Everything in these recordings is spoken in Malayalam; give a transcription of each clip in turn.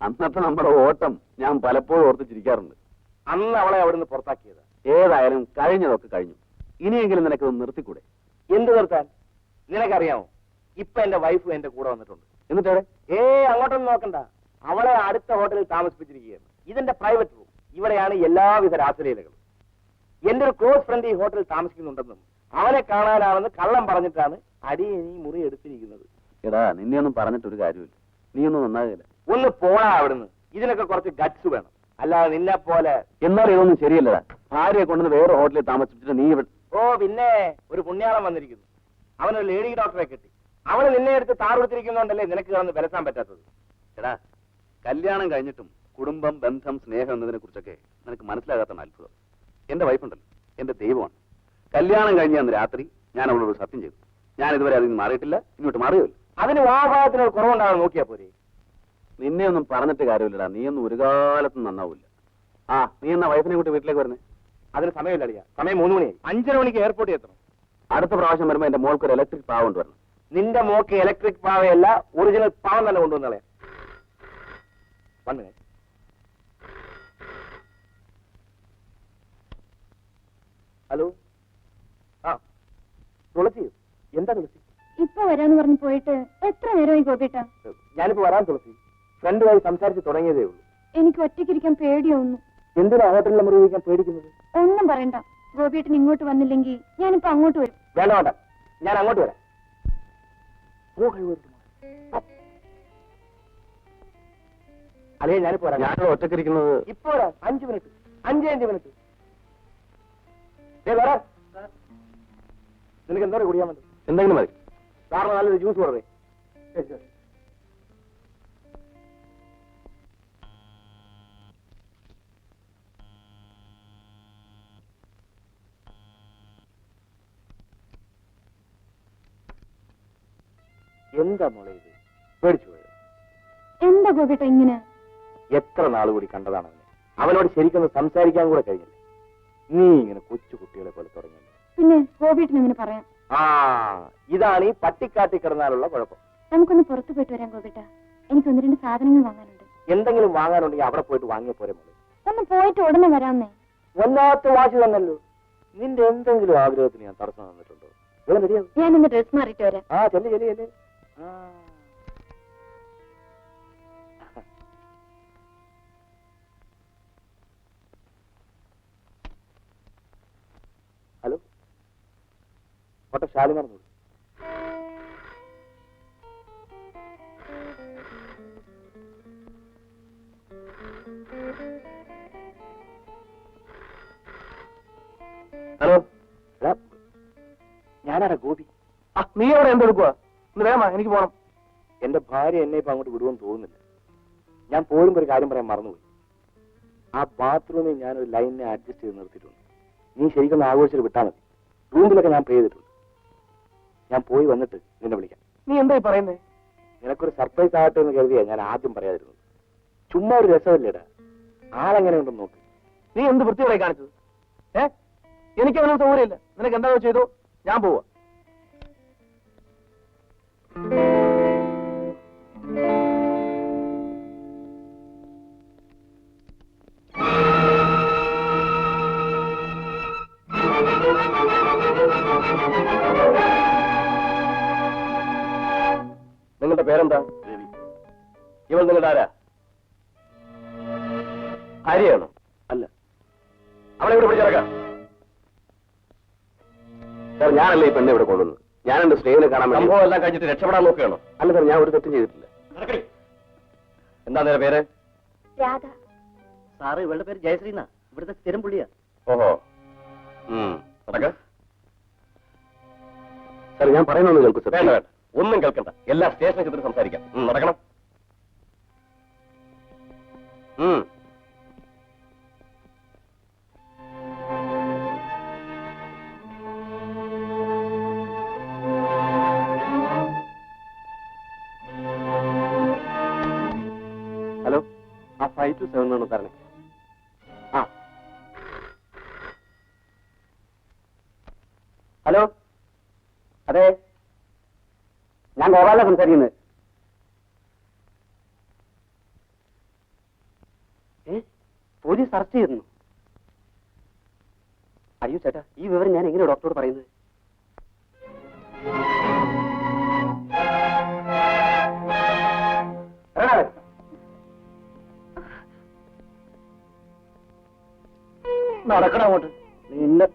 അന്നത്തെ നമ്മുടെ ഓട്ടം ഞാൻ പലപ്പോഴും ഓർത്ത് ചിരിക്കാറുണ്ട്. അന്ന് അവളെ അവിടുന്ന് പുറത്താക്കിയത്. ഏതായാലും കഴിഞ്ഞതൊക്കെ കഴിഞ്ഞു. ഇനിയെങ്കിലും നിനക്കൊന്ന് നിർത്തിക്കൂടെ? എന്ത് നിർത്താൻ? നിനക്കറിയാമോ, ഇപ്പൊ എന്റെ വൈഫ് എന്റെ കൂടെ വന്നിട്ടുണ്ട്. എന്നിട്ടേ? അങ്ങോട്ടൊന്നും നോക്കണ്ട. അവളെ അടുത്ത ഹോട്ടലിൽ താമസിപ്പിച്ചിരിക്കുകയാണ്. ഇതെന്റെ പ്രൈവറ്റ് റൂം. ഇവിടെയാണ് എല്ലാവിധ രാസലീലകളും. എന്റെ ഒരു ക്ലോസ് ഫ്രണ്ട് ഈ ഹോട്ടലിൽ താമസിക്കുന്നുണ്ടെന്നും അവനെ കാണാനാണെന്ന് കള്ളം പറഞ്ഞിട്ടാണ് അടിയെ ഈ മുറി എടുത്തിരിക്കുന്നത്. എടാ, നിന്നെ ഒന്നും പറഞ്ഞിട്ടൊരു കാര്യമില്ല. നീ ഒന്നും നന്നാകില്ല. ഒന്ന് പോടാ അവിടുന്ന്. ഇതിനൊക്കെ കുറച്ച് ഗട്സ് വേണം, അല്ലാതെ നിന്നെ പോലെ. എന്നാൽ ഇതൊന്നും ശരിയല്ലടാ. ഭാര്യയെ കൊണ്ടുവന്ന് വേറെ ഹോട്ടലിൽ താമസിപ്പിച്ചിട്ട് നീ ഇവിടെ. പിന്നെ ഒരു പുണ്യാളം വന്നിരിക്കുന്നു. അവനൊരു ലേഡി ഡോക്ടറെ കിട്ടി. അവള് നിന്നെ എടുത്ത് താറെടുത്തിരിക്കുന്നോണ്ടല്ലേ നിനക്ക് കിടന്ന് വിലസാൻ പറ്റാത്തത്. എടാ, കല്യാണം കഴിഞ്ഞിട്ടും കുടുംബം, ബന്ധം, സ്നേഹം എന്നതിനെ കുറിച്ചൊക്കെ നിനക്ക് മനസ്സിലാകാത്ത അത്ഭുതം. എന്റെ വൈഫുണ്ടല്ലോ, എന്റെ ദൈവമാണ്. കല്യാണം കഴിഞ്ഞ അന്ന് രാത്രി ഞാൻ അവളോട് സത്യം ചെയ്തു. ഞാൻ ഇതുവരെ അതിൽ നിന്ന് മാറിയിട്ടില്ല, ഇങ്ങോട്ട് മാറിയല്ലോ. അതിന് വാഭാഗത്തിന് കുറവുണ്ടാകാൻ നോക്കിയാ പോരെ. നിന്നെ ഒന്നും പറഞ്ഞിട്ട് കാര്യമില്ലടാ. നീയൊന്നും ഒരു കാലത്തും നന്നാവില്ല. നീ എന്നാ വൈഫിനെ കൂട്ടി വീട്ടിലേക്ക് വരുന്നേ? അതിന് സമയമില്ല അളിയാ. സമയം 3 മണിയായി. 5:30 മണിക്ക് എയർപോർട്ടിൽ എത്തണം. അടുത്ത പ്രാവശ്യം വരുമ്പോ എന്റെ മോൾക്ക് ഒരു ഇലക്ട്രിക് പാവ കൊണ്ടുവരണം. നിന്റെ മോക്ക് ഇലക്ട്രിക് പാവയല്ല, ഒറിജിനൽ പാവം തന്നെ കൊണ്ടുവന്നളയാ. 1 minute. ഹലോ. തുളസി, എന്താ തുളസി? ഇപ്പൊ വരാന്ന് പറഞ്ഞു പോയിട്ട് എത്ര നേരമായി ഗോപിട്ട? ഞാനിപ്പോ വരാൻ തുളസി. ഫ്രണ്ടുമായി സംസാരിച്ച് തുടങ്ങിയതേ ഉള്ളൂ. എനിക്ക് ഒറ്റയ്ക്കിരിക്കാൻ പേടിയൊന്നു. എന്തിനാ ഹോട്ടലിൽ നമ്മൾ ഉപയോഗിക്കാൻ പേടിക്കുന്നത്? ഒന്നും പറയണ്ട. ഗോപിയേട്ടൻ ഇങ്ങോട്ട് വന്നില്ലെങ്കിൽ ഞാനിപ്പോ അങ്ങോട്ട് വരും. വേണ്ട വേണ്ട, ഞാൻ അങ്ങോട്ട് വരാം. അല്ലേ, ഞാനിപ്പോ വരാം. ഞാനോട് ഒറ്റക്കിരിക്കുന്നത് ഇപ്പൊ വരാം. 5 മിനിറ്റ്. 5 മിനിറ്റ്. വരാം. നിനക്ക് എന്തോരം കുടിയാൻ വേണ്ടി? എന്തെങ്കിലും മതി. സാറിന് നല്ലൊരു ജ്യൂസ് കൊടുവേ. എന്താ മോളെ ഇത്? പേടിച്ചു പോയോ? എന്താ ഗോപിട്ട ഇങ്ങനെ? എത്ര നാൾ കൂടി കണ്ടതാണ് അവനെ. അവനോട് ശരിക്കൊന്ന് സംസാരിക്കാൻ കൂടെ കഴിഞ്ഞില്ല. നീ ഇങ്ങനെ കൊച്ചു കുട്ടികളെ പോലെ തുടങ്ങിയല്ലോ. പിന്നെ ഗോപിട്ടൻ ഇങ്ങനെ പറയാം. ഇതാണ് ഈ പട്ടിക്കാട്ടി കിടന്നാലുള്ള കുഴപ്പം. നമുക്കൊന്ന് പുറത്തു പോയിട്ട് വരാം ഗോപിട്ട. എനിക്ക് 1-2 സാധനങ്ങൾ വാങ്ങാനുണ്ട്. എന്തെങ്കിലും വാങ്ങാനുണ്ടെങ്കിൽ അവിടെ പോയിട്ട് വാങ്ങിയ പോരെ മോളെ. ഒന്ന് പോയിട്ട് ഉടനെ വരാന്നേ. വല്ലാത്ത വാശി തന്നല്ലോ. നിന്റെ എന്തെങ്കിലും ആഗ്രഹത്തിന് ഞാൻ തടസ്സം തന്നിട്ടുണ്ടോ? ഞാൻ ഇന്ന് ഡ്രസ് മാറിയിട്ട് വരാം. ചെല്ലു ചെല്ലു ചെല്ലു. ഹലോ, ഓട്ടോ ഷാലിമാർ നോക്കി. ഹലോ, ഞാനാടാ ഗോപി. നീ അവിടെ എന്തെടുക്കുക? ഇന്ന് വേമാ, എനിക്ക് പോകണം. എന്റെ ഭാര്യ എന്നെ ഇപ്പൊ അങ്ങോട്ട് വിടുമെന്ന് തോന്നുന്നില്ല. ഞാൻ പോരുമ്പോ ഒരു കാര്യം പറയാൻ മറന്നുപോയി. ആ ബാത്റൂമിൽ ഞാനൊരു ലൈനിനെ അഡ്ജസ്റ്റ് ചെയ്ത് നിർത്തിയിട്ടുണ്ട്. നീ ശരിക്കും ആഘോഷിച്ച് വിട്ടാൽ മതി. റൂമിലൊക്കെ ഞാൻ പേ ചെയ്തിട്ടുണ്ട്. ഞാൻ പോയി വന്നിട്ട് നിന്നെ വിളിക്കാം. നീ എന്തായി പറയുന്നേ? നിനക്കൊരു സർപ്രൈസ് ആകട്ടെ എന്ന് കരുതിയാ ഞാൻ ആദ്യം പറയാതിരുന്നത്. ചുമ്മാ ഒരു രസമല്ലേടാ. ആളെങ്ങനെ ഉണ്ടെന്ന് നോക്ക്. നീ എന്ത് വൃത്തിയോടെ കാണിച്ചത്? എനിക്ക് അവനും സൗകര്യമില്ല. നിനക്ക് എന്താ ചെയ്തോ, ഞാൻ പോവാ. നിങ്ങളുടെ പേരെന്താ? രവി. ഇവൾ നിങ്ങളുടെ ആരാ? ഭാര്യയാണോ? അല്ല. അവളെ ഇവിടെ പിടിച്ചിറക്കാം. സാർ, ഞാനല്ലേ ഈ പെണ്ണെ ഇവിടെ കൊണ്ടുവന്നത്. ഞാൻ എന്റെ സ്നേഹിനെ കാണാൻ വേണ്ടി. സംഭവം എല്ലാം കഴിഞ്ഞിട്ട് രക്ഷപ്പെടാൻ നോക്കുകയാണോ? അല്ല സാർ, ഞാൻ ഒരു തെറ്റും ചെയ്തിട്ടില്ല. എന്താ നിന്റെ പേര്? രാധ. സാറ് ഇവളുടെ പേര് ജയശ്രീന്നാ. ഇവിടുത്തെ സ്ഥിരം പുള്ളിയാ. ഓഹോ. നടക്ക. സാർ, ഞാൻ പറയുന്നൊന്ന് കേൾക്കൂ സാർ. വേണ്ട വേണ്ട, ഒന്നും കേൾക്കണ്ട. എല്ലാ സ്റ്റേഷനിൽ ചെന്നിട്ട് സംസാരിക്കാം. നടക്കണം. ഹലോ, ആ 5 to 7 ഒന്ന് തരണേ. ഹലോ, അതെ, ഞാൻ ഗോപാല സംസാരിക്കുന്നത്. പോലീസ് അറസ്റ്റ് ചെയ്തിരുന്നു. അയ്യോ ചേട്ടാ, ഈ വിവരം ഞാൻ എങ്ങനെ ഡോക്ടറോട് പറയുന്നത്? നടക്കണം അങ്ങോട്ട്. നിന്നെ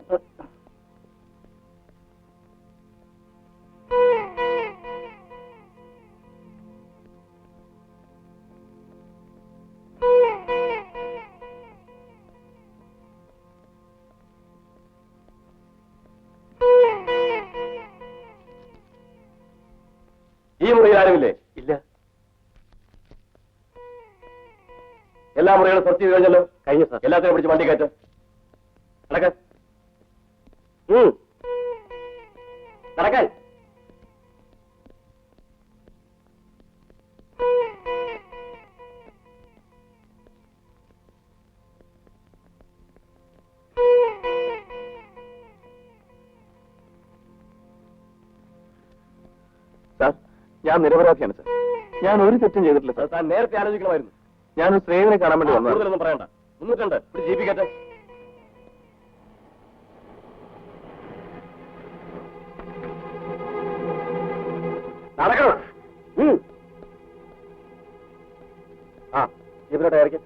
ഈ മുറിയിൽ ആരുമില്ലേ? ഇല്ല. എല്ലാ മുറികളും സെർച്ച് ചെയ്ത് കഴിഞ്ഞല്ലോ? കഴിഞ്ഞു സാർ. എല്ലാത്തിനും പിടിച്ച് വണ്ടി കയറ്റ. നടക്കാൻ നടക്കാൻ. സാർ, ഞാൻ നിരപരാധിയാണ് സാർ. ഞാൻ ഒരു തെറ്റും ചെയ്തിട്ടില്ല സാർ. താൻ നേരത്തെ ആലോചിക്കണമായിരുന്നു. ഞാനൊരു സ്നേഹിതനെ കാണാൻ വേണ്ടി വന്നു. കൂടുതലൊന്നും പറയണ്ട. 302 ഒരു ജീപ്പ് കയറ്റ. നടക്കണം. ആ ജീപ്പിലോട്ട് ഇറക്കി.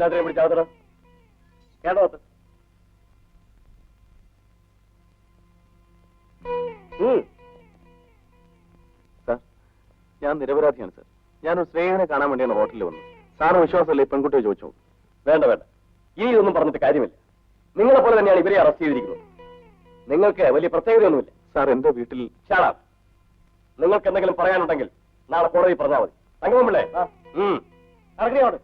എല്ലാത്തിനെയും പിടിച്ചാത്തണം. കേട്ടോ? സാർ, ഞാൻ നിരപരാധിയാണ് സാർ. ഞാനൊരു സ്നേഹിതനെ കാണാൻ വേണ്ടിയാണ് ഹോട്ടലിൽ വന്നത്. സാറിന് വിശ്വാസമല്ലേ ഈ പെൺകുട്ടിയെ ചോദിച്ചു? വേണ്ട വേണ്ട, ഇനി ഇതൊന്നും പറഞ്ഞിട്ട് കാര്യമില്ല. നിങ്ങളെ പോലെ തന്നെയാണ് ഇവരെ അറസ്റ്റ് ചെയ്തിരിക്കുന്നത്. നിങ്ങൾക്ക് വലിയ പ്രത്യേകതയൊന്നുമില്ല. സാർ, എന്റെ വീട്ടിൽ ഷാടാ. നിങ്ങൾക്ക് എന്തെങ്കിലും പറയാനുണ്ടെങ്കിൽ നാളെ കോടതി പറഞ്ഞാൽ മതി. തങ്കമല്ലേ? ഇറങ്ങിയോട്.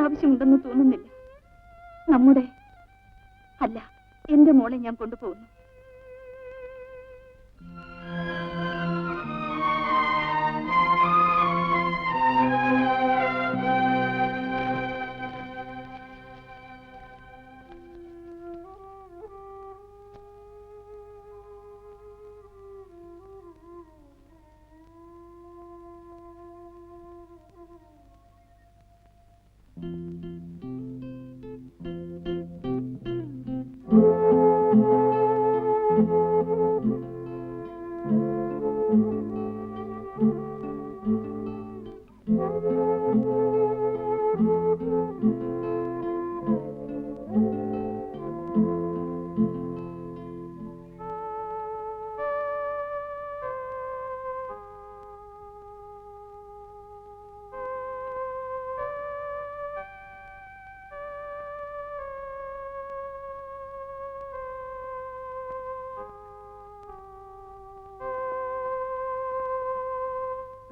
ആവശ്യമുണ്ടെന്ന് തോന്നുന്നില്ല. നമ്മുടെ അല്ല, എന്റെ മോളെ ഞാൻ കൊണ്ടുപോകുന്നു.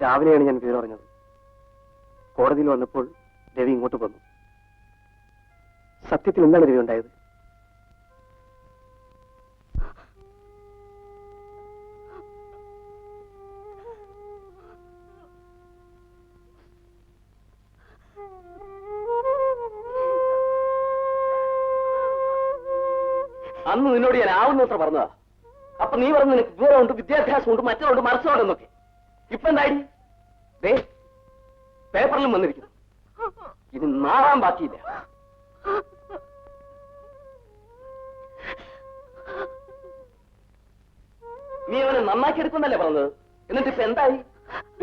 രാവിലെയാണ് ഞാൻ വിവരം അറിഞ്ഞത്. കോടതിയിൽ വന്നപ്പോൾ രവി ഇങ്ങോട്ട് വന്നു. സത്യത്തിൽ എന്താണ് രവി ഉണ്ടായത്? അന്ന് നിന്നോട് ഞാൻ ആവുന്നത്ര പറഞ്ഞതാ. അപ്പൊ നീ പറഞ്ഞു നിനക്ക് വിവരമുണ്ട്, വിദ്യാഭ്യാസമുണ്ട്, മറ്റുള്ളവണ്ട്, മത്സരമുണ്ടെന്നൊക്കെ. ഇപ്പൊ എന്തായി? ദേ പേപ്പറിലും വന്നിരിക്കുന്നു. ഇത് നാറാൻ ബാക്കിയില്ല. നീ അവനെ നന്നാക്കി എടുക്കുന്നല്ലേ പറഞ്ഞത്? എന്നിട്ട് ഇപ്പൊ എന്തായി?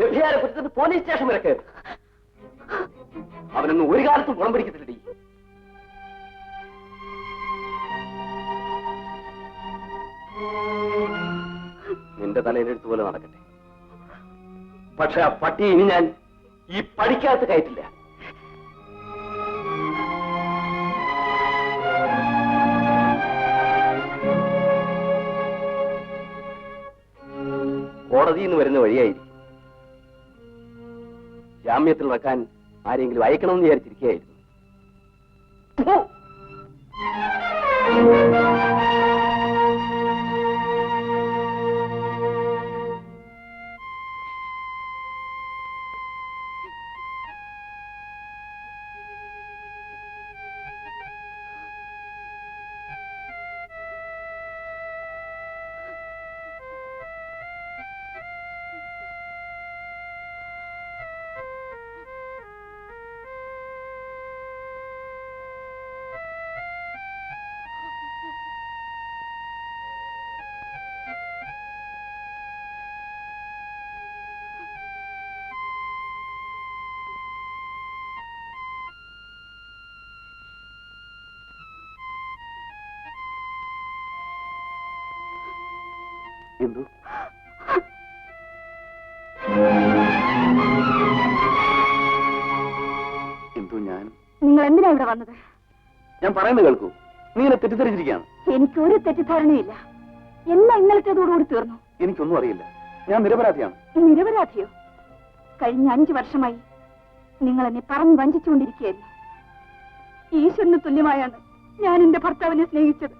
വ്യഭിചാര കുറ്റത്തിന് പോലീസ് സ്റ്റേഷൻ വരെ കയറി. അവനൊന്നും ഒരു കാലത്തും ഗുണം പിടിക്കത്തില്ലടി. നിന്റെ തലയിലെടുത്ത് പോലെ നടക്കട്ടെ. പക്ഷെ ആ പട്ടി ഇനി ഞാൻ ഈ പഠിക്കാത്ത കയറ്റില്ല. കോടതിയിൽ നിന്ന് വരുന്ന വഴിയായിരിക്കും. ജാമ്യത്തിൽ ഇറക്കാൻ ആരെങ്കിലും അയക്കണമെന്ന് വിചാരിച്ചിരിക്കുകയായിരുന്നു. എന്തു എന്തു ഞാൻ നിങ്ങൾ എന്തിനാ ഇവിടെ വന്നത്? ഞാൻ പറയുന്നത് കേൾക്കൂ. നീ എന്നെ തെറ്റിദ്ധരിച്ചിരിക്കുകയാണ്. എനിക്കൊരു തെറ്റിദ്ധാരണയില്ല. എല്ലാം ഇന്നലത്തേതോടുകൂടി തീർന്നു. എനിക്കൊന്നും അറിയില്ല. ഞാൻ നിരപരാധിയാണ്. നിരപരാധിയോ? കഴിഞ്ഞ 5 വർഷമായി നിങ്ങൾ എന്നെ പറഞ്ഞു വഞ്ചിച്ചുകൊണ്ടിരിക്കുകയായിരുന്നു. ഈശ്വരന് തുല്യമായാണ് ഞാൻ എന്റെ ഭർത്താവിനെ സ്നേഹിച്ചത്.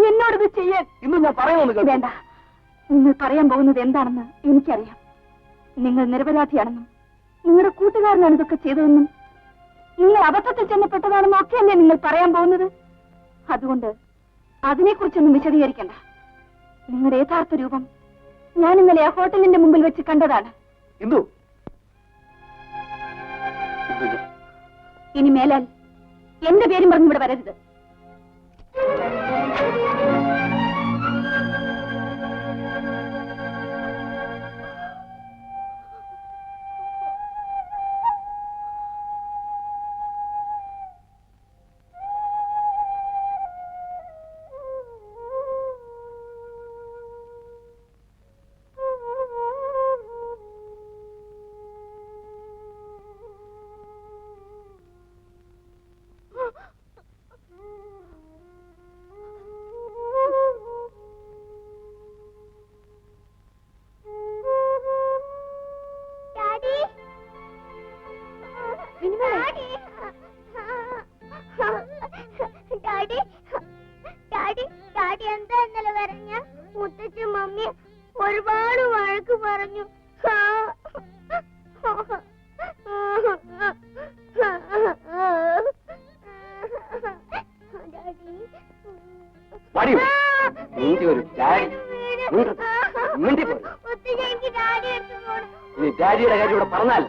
എന്നോടത് ചെയ്യാൻ ഇന്ന് ഞാൻ പറയുന്നത് വേണ്ട. നിങ്ങൾ പറയാൻ പോകുന്നത് എന്താണെന്ന് എനിക്കറിയാം. നിങ്ങൾ നിരപരാധിയാണെന്നും നിങ്ങളുടെ കൂട്ടുകാരനാണ് ഇതൊക്കെ ചെയ്തതെന്നും നിങ്ങൾ അബദ്ധത്തിൽ ചെന്നപ്പെട്ടതാണെന്നും ഒക്കെയല്ലേ നിങ്ങൾ പറയാൻ പോകുന്നത്. അതുകൊണ്ട് അതിനെക്കുറിച്ചൊന്നും വിശദീകരിക്കണ്ട. നിങ്ങളുടെ യഥാർത്ഥ രൂപം ഞാൻ ഇന്നലെ ആ ഹോട്ടലിന്റെ മുമ്പിൽ വെച്ച് കണ്ടതാണ്. ഇനി മേലാൽ എന്റെ പേരും പറഞ്ഞ് ഇവിടെ വരരുത്. മുത്തച്ഛൻ മമ്മി ഒരുപാട് വഴക്ക് പറഞ്ഞു. ഡാഡിയുടെ കാര്യം ഇവിടെ പറഞ്ഞാൽ